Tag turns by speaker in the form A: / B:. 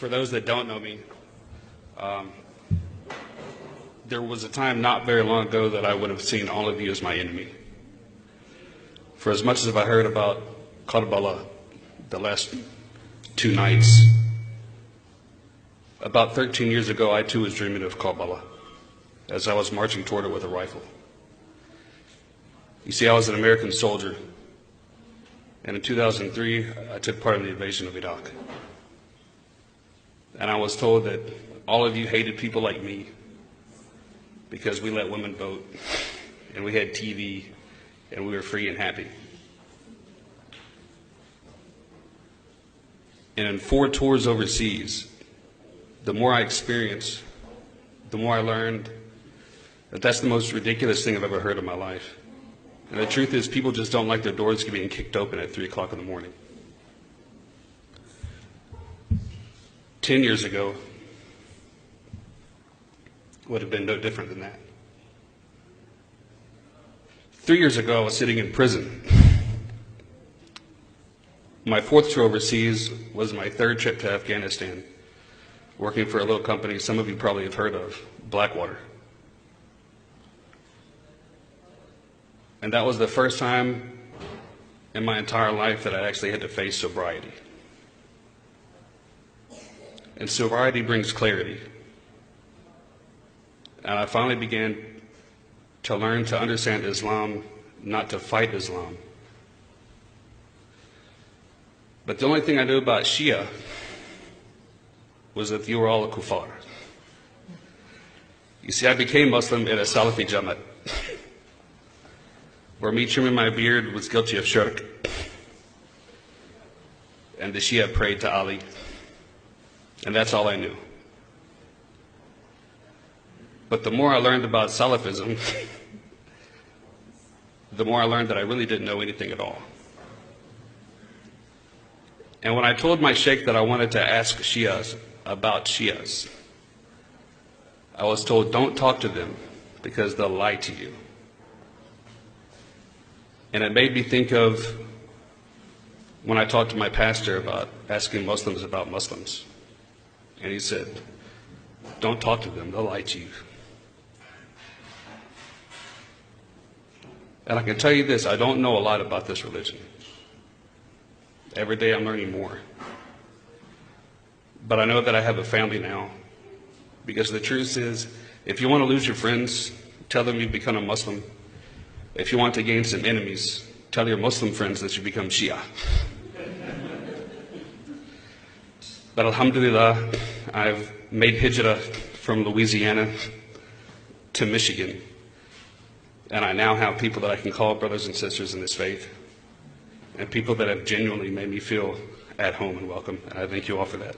A: for those that don't know me, there was a time not very long ago that I would have seen all of you as my enemy. For as much as I heard about Karbala the last 2 nights, about 13 years ago, I too was dreaming of Karbala as I was marching toward it with a rifle. You see, I was an American soldier, and in 2003, I took part in the invasion of Iraq. And I was told that all of you hated people like me because we let women vote, and we had TV, and we were free and happy. And in 4 tours overseas, the more I experienced, the more I learned that that's the most ridiculous thing I've ever heard in my life. And the truth is, people just don't like their doors being kicked open at 3 o'clock in the morning. 10 years ago would have been no different than that. 3 years ago, I was sitting in prison. My 4th tour overseas was my 3rd trip to Afghanistan, working for a little company some of you probably have heard of, Blackwater. And that was the first time in my entire life that I actually had to face sobriety. And sobriety brings clarity. And I finally began to learn to understand Islam, not to fight Islam. But the only thing I knew about Shia was that you were all a kuffar. You see, I became Muslim in a Salafi Jamaat, where me trimming my beard was guilty of shirk, and the Shia prayed to Ali, and that's all I knew. But the more I learned about Salafism, the more I learned that I really didn't know anything at all. And when I told my sheikh that I wanted to ask Shias about Shias, I was told, don't talk to them because they'll lie to you. And it made me think of when I talked to my pastor about asking Muslims about Muslims. And he said, don't talk to them, they'll lie to you. And I can tell you this, I don't know a lot about this religion. Every day I'm learning more. But I know that I have a family now, because the truth is, if you want to lose your friends, tell them you've become a Muslim. If you want to gain some enemies, tell your Muslim friends that you become Shia. But alhamdulillah, I've made hijrah from Louisiana to Michigan, and I now have people that I can call brothers and sisters in this faith, and people that have genuinely made me feel at home and welcome, and I thank you all for that.